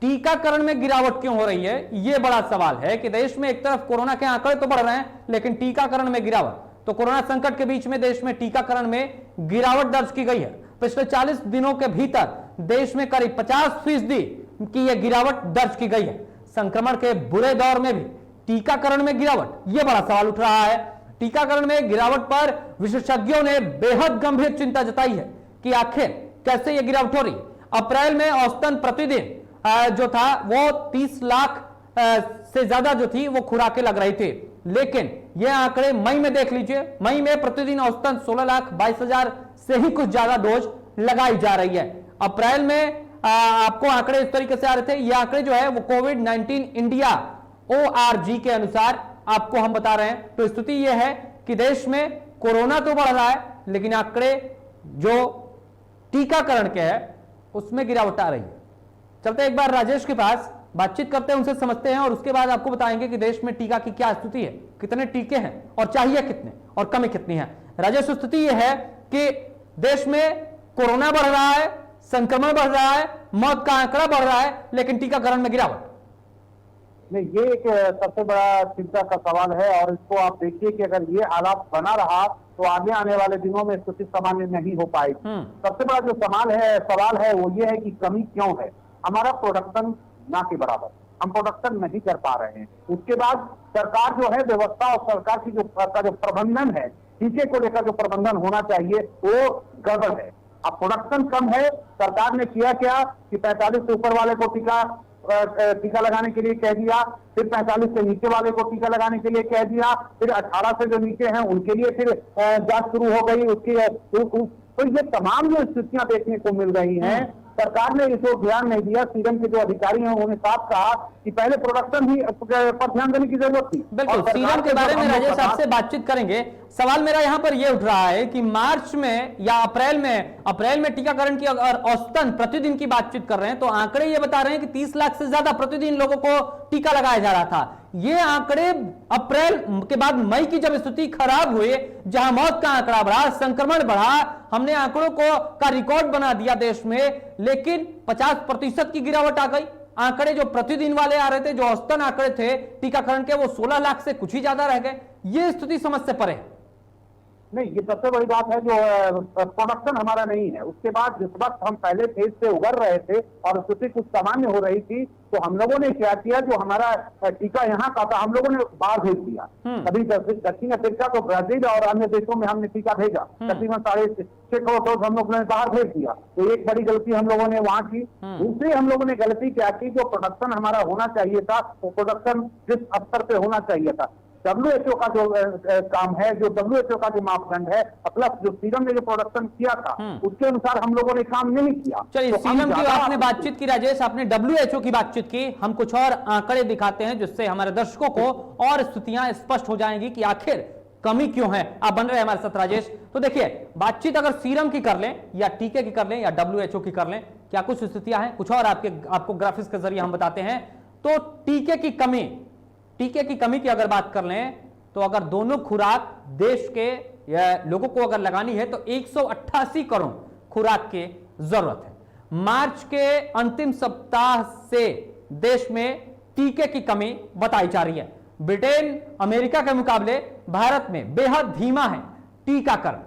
टीकाकरण में गिरावट क्यों हो रही है, यह बड़ा सवाल है कि देश में एक तरफ कोरोना के आंकड़े तो बढ़ रहे हैं लेकिन टीकाकरण में गिरावट। तो कोरोना संकट के बीच में देश में टीकाकरण में गिरावट दर्ज की गई है। पिछले 40 दिनों के भीतर देश में करीब 50% की यह गिरावट दर्ज की गई है। संक्रमण के बुरे दौर में भी टीकाकरण में गिरावट, यह बड़ा सवाल उठ रहा है। टीकाकरण में गिरावट पर विशेषज्ञों ने बेहद गंभीर चिंता जताई है कि आखिर कैसे यह गिरावट हो रही है। अप्रैल में औसतन प्रतिदिन जो था वो 30 लाख से ज्यादा जो थी वो खुराकें लग रही थी, लेकिन ये आंकड़े मई में देख लीजिए, मई में प्रतिदिन औसतन 16,22,000 से ही कुछ ज्यादा डोज लगाई जा रही है। अप्रैल में आपको आंकड़े इस तरीके से आ रहे थे। ये आंकड़े जो है वो कोविड-19 इंडिया ORG के अनुसार आपको हम बता रहे हैं। तो स्थिति यह है कि देश में कोरोना तो बढ़ रहा है लेकिन आंकड़े जो टीकाकरण के है उसमें गिरावट आ रही है। चलते एक बार राजेश के पास, बातचीत करते हैं, उनसे समझते हैं और उसके बाद आपको बताएंगे कि देश में टीका की क्या स्थिति है, कितने टीके हैं और चाहिए कितने और कमी कितनी है। राजेश, स्थिति यह है कि देश में कोरोना बढ़ रहा है, संक्रमण बढ़ रहा है, मौत का आंकड़ा बढ़ रहा है, लेकिन टीकाकरण में गिरावट। नहीं, ये एक सबसे बड़ा चिंता का सवाल है और इसको आप देखिए कि अगर ये हालात बना रहा तो आगे आने वाले दिनों में स्थिति सामान्य नहीं हो पाएगी। सबसे बड़ा जो सवाल है वो ये है कि कमी क्यों है। हमारा प्रोडक्शन ना के बराबर, हम प्रोडक्शन नहीं कर पा रहे हैं। उसके बाद सरकार जो है व्यवस्था और सरकार की जो प्रबंधन है, टीके को लेकर जो प्रबंधन होना चाहिए वो गड़बड़ है। अब प्रोडक्शन कम है, सरकार ने किया क्या कि 45 से ऊपर वाले को टीका लगाने के लिए कह दिया, फिर 45 से नीचे वाले को टीका लगाने के लिए कह दिया, फिर 18 से जो नीचे हैं उनके लिए फिर जांच शुरू हो गई तो ये तमाम जो स्थितियां देखने को मिल रही हैं, सरकार ने इसको ध्यान नहीं दिया। सीरम के जो अधिकारी हैं उन्होंने साफ कहा कि पहले प्रोडक्शन भी पर ध्यान देने की जरूरत थी। बिल्कुल, सीरम के बारे में राजेश आपसे बातचीत करेंगे। सवाल मेरा यहां पर यह उठ रहा है कि मार्च में या अप्रैल में टीकाकरण की अगर औसतन प्रतिदिन की बातचीत कर रहे हैं तो आंकड़े ये बता रहे हैं कि 30 लाख से ज्यादा प्रतिदिन लोगों को टीका लगाया जा रहा था। ये आंकड़े अप्रैल के बाद मई की जब स्थिति खराब हुई, जहां मौत का आंकड़ा बढ़ा, संक्रमण बढ़ा, हमने आंकड़ों का रिकॉर्ड बना दिया देश में, लेकिन 50% की गिरावट आ गई। आंकड़े जो प्रतिदिन वाले आ रहे थे, जो औसतन आंकड़े थे टीकाकरण के, वो 16 लाख से कुछ ही ज्यादा रह गए। ये स्थिति समझ से परे है। नहीं, ये सबसे बड़ी बात है जो प्रोडक्शन हमारा नहीं है। उसके बाद जिस वक्त हम पहले फेज से उबर रहे थे और स्थिति कुछ सामान्य हो रही थी तो हम लोगों ने क्या किया, जो हमारा टीका यहाँ का था हम लोगों ने बाहर भेज दिया। कभी दक्षिण अफ्रीका तो ब्राजील और अन्य देशों में हमने टीका भेजा, तकरीबन 6.5 करोड़ डोज हम लोगों ने बाहर भेज दिया। तो एक बड़ी गलती हम लोगों ने वहां की। दूसरी हम लोगों ने गलती क्या की, जो प्रोडक्शन हमारा होना चाहिए था वो प्रोडक्शन जिस स्तर पे होना चाहिए था, WHO का जो काम है, जो WHO का जो मापदंड है, प्लस जो सीरम ने जो प्रोडक्शन किया था उसके अनुसार हम लोगों ने काम नहीं किया। चलिए, तो सीरम की आपने बातचीत की राजेश, आपने WHO की बातचीत की, हम कुछ और आंकड़े दिखाते हैं जिससे हमारे दर्शकों को और स्थितियां स्पष्ट हो जाएंगी कि आखिर कमी क्यों है। आप बन रहे हैं हमारे साथ राजेश। तो देखिए, बातचीत अगर सीरम की कर लें या टीके की कर लें या WHO की कर लें, क्या कुछ स्थितियां हैं, कुछ और आपको ग्राफिक्स के जरिए हम बताते हैं। तो टीके की कमी की अगर बात कर लें तो अगर दोनों खुराक देश के लोगों को अगर लगानी है तो 188 करोड़ खुराक की जरूरत है। मार्च के अंतिम सप्ताह से देश में टीके की कमी बताई जा रही है। ब्रिटेन, अमेरिका के मुकाबले भारत में बेहद धीमा है टीकाकरण।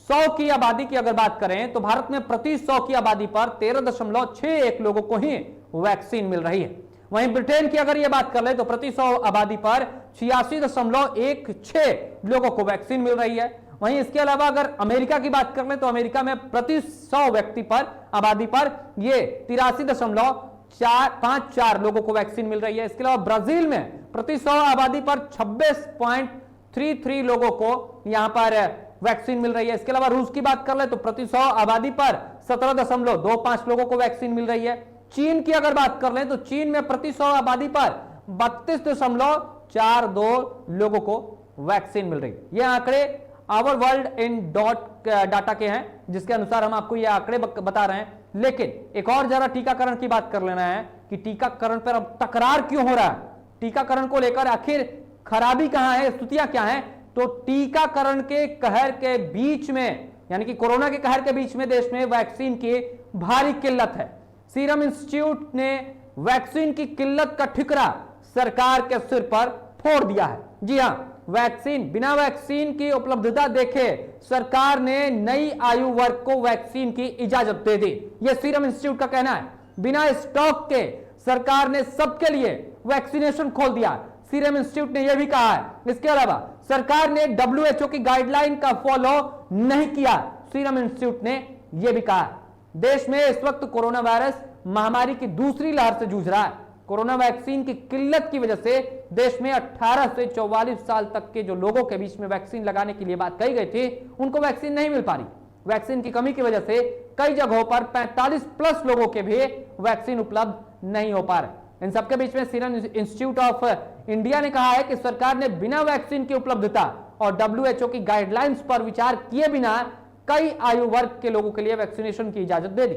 100 की आबादी की अगर बात करें तो भारत में प्रति 100 की आबादी पर 13.61 लोगों को ही वैक्सीन मिल रही है। वहीं ब्रिटेन की अगर यह बात कर ले तो प्रति 100 आबादी पर 86.16 लोगों को वैक्सीन मिल रही है। वहीं इसके अलावा अगर अमेरिका की बात कर ले तो अमेरिका में प्रति 100 व्यक्ति पर आबादी पर यह 83.54 लोगों को वैक्सीन मिल रही है। इसके अलावा ब्राजील में प्रति 100 आबादी पर 26.33 लोगों को यहां पर वैक्सीन मिल रही है। इसके अलावा रूस की बात कर ले तो प्रति 100 आबादी पर 17.25 लोगों को वैक्सीन मिल रही है। चीन की अगर बात कर लें तो चीन में प्रति 100 आबादी पर 32.42 लोगों को वैक्सीन मिल रही है। ये आंकड़े आवर वर्ल्ड इन डाटा के हैं, जिसके अनुसार हम आपको ये आंकड़े बता रहे हैं। लेकिन एक और जरा टीकाकरण की बात कर लेना है कि टीकाकरण पर अब तकरार क्यों हो रहा है, टीकाकरण को लेकर आखिर खराबी कहां है, स्थितियां क्या हैं। तो टीकाकरण के कहर के बीच में, यानी कि कोरोना के कहर के बीच में देश में वैक्सीन की भारी किल्लत है। सीरम इंस्टीट्यूट ने वैक्सीन की किल्लत का ठिकरा सरकार के सिर पर फोड़ दिया है। जी हां, वैक्सीन, बिना वैक्सीन की उपलब्धता देखे सरकार ने नई आयु वर्ग को वैक्सीन की इजाजत दे दी। यह सीरम इंस्टीट्यूट का कहना है। बिना स्टॉक के सरकार ने सबके लिए वैक्सीनेशन खोल दिया। सीरम इंस्टीट्यूट ने यह भी कहा है। इसके अलावा सरकार ने WHO की गाइडलाइन का फॉलो नहीं किया। सीरम इंस्टीट्यूट ने यह भी कहा। देश में इस वक्त कोरोना वायरस महामारी की दूसरी लहर से जूझ रहा है। कोरोना वैक्सीन की किल्लत की वजह से देश में 18 से 44 साल तक के जो लोगों के बीच में वैक्सीन लगाने के लिए बात कही गई थी, उनको वैक्सीन नहीं मिल पा रही। वैक्सीन की कमी की वजह से कई जगहों पर 45 प्लस लोगों के भी वैक्सीन उपलब्ध नहीं हो पा रहे। इन सबके बीच में सीरम इंस्टीट्यूट ऑफ इंडिया ने कहा है कि सरकार ने बिना वैक्सीन की उपलब्धता और WHO की गाइडलाइंस पर विचार किए बिना कई आयु वर्ग के लोगों के लिए वैक्सीनेशन की इजाजत दे दी।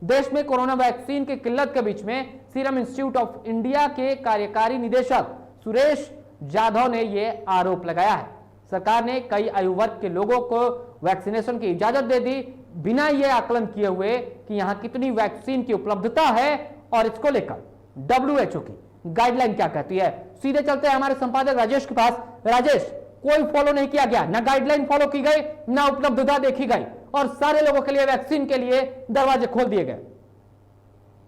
देश में कोरोना वैक्सीन की किल्लत के बीच में सीरम इंस्टीट्यूट ऑफ इंडिया के कार्यकारी निदेशक सुरेश जाधव ने यह आरोप लगाया है। सरकार ने कई आयु वर्ग के लोगों को वैक्सीनेशन की इजाजत दे दी बिना यह आकलन किए हुए कि यहां कितनी वैक्सीन की उपलब्धता है और इसको लेकर WHO की गाइडलाइन क्या कहती है। सीधे चलते हैं हमारे संपादक राजेश के पास। राजेश, कोई फॉलो नहीं किया गया, ना गाइडलाइन फॉलो की गई, ना उपलब्धता देखी गई और सारे लोगों के लिए वैक्सीन के लिए दरवाजे खोल दिए गए।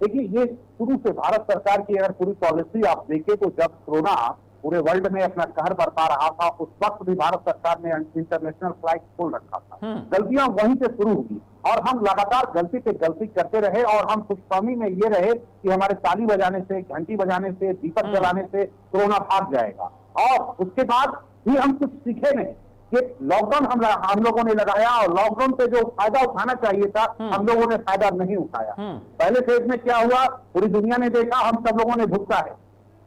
देखिए, ये शुरू से भारत सरकार की अगर पूरी पॉलिसी आप देखें तो जब कोरोना पूरे वर्ल्ड में अपना कहर बरपा रहा था, उस वक्त भी भारत सरकार ने इंटरनेशनल फ्लाइट खोल रखा था। गलतियां वहीं से शुरू हुई और हम लगातार गलती पे गलती करते रहे और हम खुशफहमी में ये रहे कि हमारे ताली बजाने से, घंटी बजाने से, दीपक जलाने से कोरोना भाग जाएगा। और उसके बाद भी हम कुछ सीखे नहीं। ये लॉकडाउन हम लोगों ने लगाया और लॉकडाउन पे जो फायदा उठाना चाहिए था हम लोगों ने फायदा नहीं उठाया। पहले फेज में क्या हुआ, पूरी दुनिया ने देखा, हम सब लोगों ने भुगता है।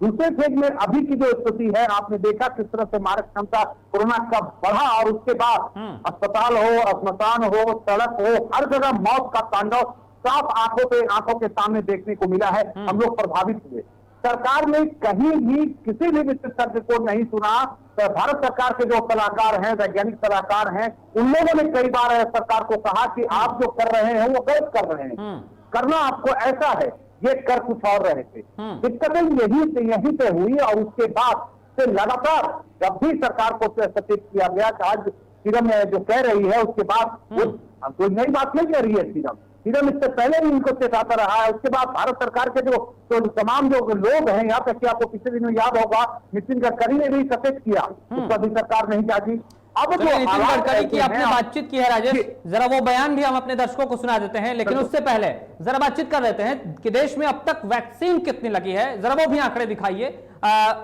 दूसरे फेज में अभी की जो स्थिति है, आपने देखा किस तरह से मारक क्षमता कोरोना का बढ़ा और उसके बाद अस्पताल हो, अस्मशान हो, सड़क हो, हर जगह मौत का तांडव साफ आंखों के सामने देखने को मिला है। हम लोग प्रभावित हुए। सरकार ने कहीं भी किसी भी विशेषज्ञ को नहीं सुना। तो भारत सरकार के जो सलाहकार हैं, वैज्ञानिक सलाहकार हैं, उन लोगों ने कई बार सरकार को कहा कि आप जो कर रहे हैं वो गलत कर रहे हैं, करना आपको ऐसा है, ये कर कुछ और रहे थे। दिक्कतें यहीं से हुई और उसके बाद से लगातार जब भी सरकार को सचेत किया गया कि आज सीरम जो कह रही है उसके बाद कोई नई बात नहीं कह रही है। सीरम इससे पहले भी इनको चेताता रहा है। उसके बाद भारत सरकार के जो तमाम जो लोग हैं, यहाँ तक कि आपको पिछले दिनों याद होगा नितिन गडकरी ने भी सचेत किया, उसका भी सरकार नहीं जागी। अब जो नितिन गडकरी की आपने बातचीत की है राजेश, जरा वो बयान भी हम अपने दर्शकों को सुना देते हैं, लेकिन उससे पहले जरा बातचीत कर लेते हैं कि देश में अब तक वैक्सीन कितनी लगी है, जरा वो भी आंकड़े दिखाइए।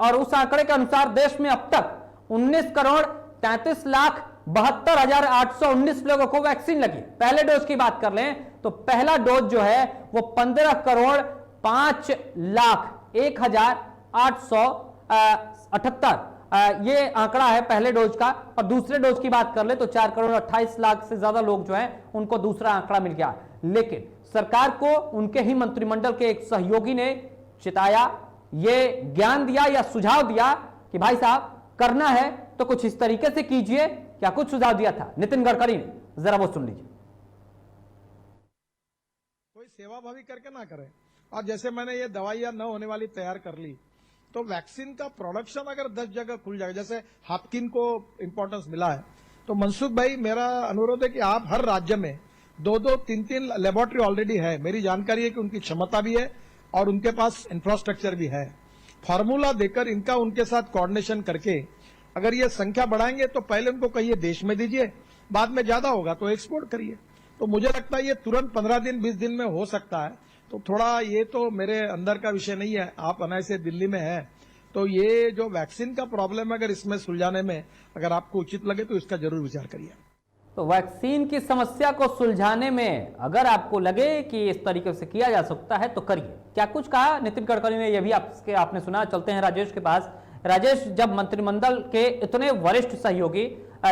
और उस आंकड़े के अनुसार देश में अब तक 19,33,72,819 लोगों को वैक्सीन लगी। पहले डोज की बात कर लें तो पहला डोज जो है वो 15,05,01,878 ये आंकड़ा है पहले डोज का। और दूसरे डोज की बात कर ले तो 4,28,00,000 से ज्यादा लोग जो हैं उनको दूसरा आंकड़ा मिल गया। लेकिन सरकार को उनके ही मंत्रिमंडल के एक सहयोगी ने चिताया, ये ज्ञान दिया या सुझाव दिया कि भाई साहब करना है तो कुछ इस तरीके से कीजिए। क्या कुछ सुझाव दिया था नितिन गडकरी ने, जरा वो सुन लीजिए। कोई सेवा भावी करके ना करें। और जैसे मैंने ये दवाइयां न होने वाली तैयार कर ली तो वैक्सीन का प्रोडक्शन अगर 10 जगह खुल जाएगा, जैसे हाफकिन को इंपॉर्टेंस मिला है, तो मनसुख भाई मेरा अनुरोध है कि आप हर राज्य में 2-2, 3-3 लेबोरेटरी ऑलरेडी है। मेरी जानकारी है कि उनकी क्षमता भी है और उनके पास इंफ्रास्ट्रक्चर भी है। फॉर्मूला देकर इनका उनके साथ कोऑर्डिनेशन करके अगर ये संख्या बढ़ाएंगे तो पहले उनको कहिए देश में दीजिए, बाद में ज्यादा होगा तो एक्सपोर्ट करिए। तो मुझे लगता है ये तुरंत 15 दिन 20 दिन में हो सकता है। तो थोड़ा ये तो मेरे अंदर का विषय नहीं है, आप अनायसे दिल्ली में हैं, तो ये जो वैक्सीन का प्रॉब्लम है अगर इसमें सुलझाने में अगर आपको उचित लगे तो इसका जरूर विचार करिए। तो वैक्सीन की समस्या को सुलझाने में अगर आपको लगे कि इस तरीके से किया जा सकता है तो करिए। क्या कुछ कहा नितिन गडकरी ने, यह भी आपने सुना। चलते हैं राजेश के पास। राजेश, जब मंत्रिमंडल के इतने वरिष्ठ सहयोगी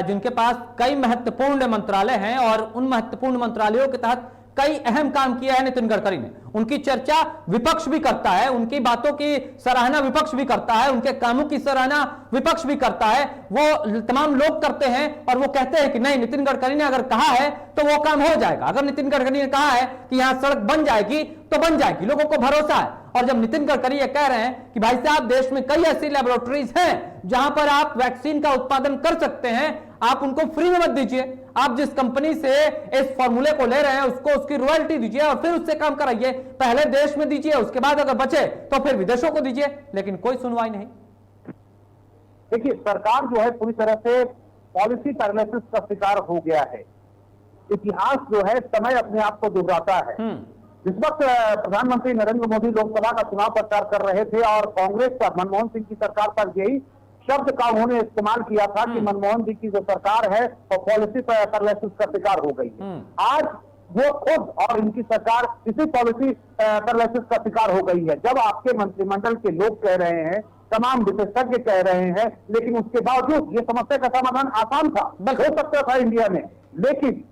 जिनके पास कई महत्वपूर्ण मंत्रालय हैं और उन महत्वपूर्ण मंत्रालयों के तहत कई अहम काम किया है नितिन गडकरी ने। उनकी चर्चा विपक्ष भी करता है, उनकी बातों की सराहना विपक्ष भी करता है, उनके कामों की सराहना विपक्ष भी करता है, वो तमाम लोग करते हैं और वो कहते हैं कि नहीं, नितिन गडकरी ने अगर कहा है तो वो काम हो जाएगा। अगर नितिन गडकरी ने कहा है कि यहां सड़क बन जाएगी तो बन जाएगी, लोगों को भरोसा है। और जब नितिन गडकरी ये कह रहे हैं कि भाई साहब देश में कई ऐसी लैबोरेटरीज हैं जहां पर आप वैक्सीन का उत्पादन कर सकते हैं, आप उनको फ्री में मत दीजिए, आप जिस कंपनी से इस फॉर्मूले को ले रहे हैं उसको उसकी रॉयल्टी दीजिए और फिर उससे काम कराइए। पहले देश में दीजिए, उसके बाद अगर बचे तो फिर विदेशों को दीजिए, लेकिन कोई सुनवाई नहीं। देखिए, सरकार जो है पूरी तरह से पॉलिसी पैरालिसिस का शिकार हो गया है। इतिहास जो है समय अपने आप को दोहराता है। जिस वक्त प्रधानमंत्री नरेंद्र मोदी लोकसभा का चुनाव प्रचार कर रहे थे और कांग्रेस पर, मनमोहन सिंह की सरकार पर यही शब्द का उन्होंने इस्तेमाल किया था कि मनमोहन जी की जो सरकार है वो पॉलिसी पैरालिसिस का शिकार हो गई है। आज वो खुद और इनकी सरकार इसी पॉलिसी पैरालिसिस का शिकार हो गई है। जब आपके मंत्रिमंडल के लोग कह रहे हैं, तमाम विशेषज्ञ कह रहे हैं, लेकिन उसके बावजूद ये समस्या का समाधान आसान था, हो सकता था इंडिया में, लेकिन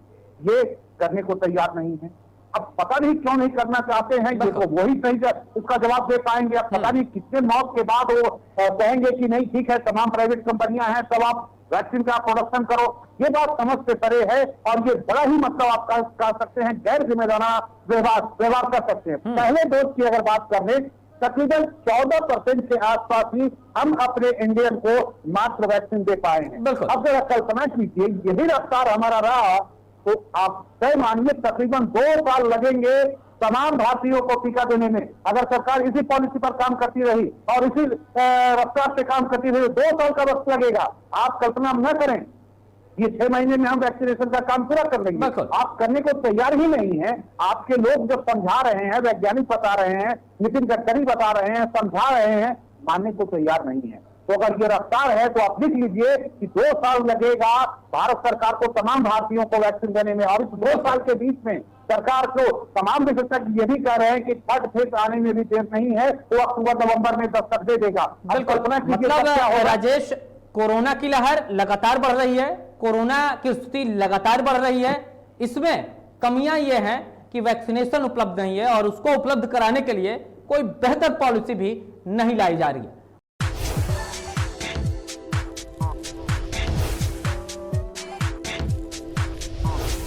ये करने को तैयार नहीं है। अब पता नहीं क्यों नहीं करना चाहते हैं, ये तो वही सही उसका जवाब दे पाएंगे। अब पता नहीं कितने मौत के बाद वो कहेंगे कि नहीं ठीक है, तमाम प्राइवेट कंपनियां हैं, तब आप वैक्सीन का प्रोडक्शन करो। ये बात समझ से परे है और ये बड़ा ही मतलब आप कह सकते हैं गैर जिम्मेदाराना व्यवहार कर सकते हैं। पहले डोज की अगर बात कर ले, तकरीबन 14% के आसपास ही हम अपने इंडियन को मात्र वैक्सीन दे पाए हैं। अब जरा कल्पना कीजिए, यही रफ्तार हमारा रहा तो आप तय मानिए तकरीबन 2 साल लगेंगे तमाम भारतीयों को टीका देने में। अगर सरकार इसी पॉलिसी पर काम करती रही और इसी रफ्तार से काम करती रही, 2 साल का वक्त लगेगा। आप कल्पना न करें, ये 6 महीने में हम वैक्सीनेशन का काम पूरा कर लेंगे। आप करने को तैयार ही नहीं है। आपके लोग जब समझा रहे हैं, वैज्ञानिक बता रहे हैं, नितिन गडकरी बता रहे हैं, समझा रहे हैं, मानने को तैयार नहीं है। तो अगर ये रफ्तार है तो आप लिख लीजिए कि 2 साल लगेगा भारत सरकार को तमाम भारतीयों को वैक्सीन देने में। और इस 2 साल के बीच में सरकार को तमाम विशेषज्ञ ये भी कह रहे हैं कि थर्ड फेज आने में भी देर नहीं है, तो अक्टूबर नवंबर में दस्तक दे देगा। मतलब राजेश, कोरोना की लहर लगातार बढ़ रही है, कोरोना की स्थिति लगातार बढ़ रही है, इसमें कमियां ये हैं कि वैक्सीनेशन उपलब्ध नहीं है और उसको उपलब्ध कराने के लिए कोई बेहतर पॉलिसी भी नहीं लाई जा रही है।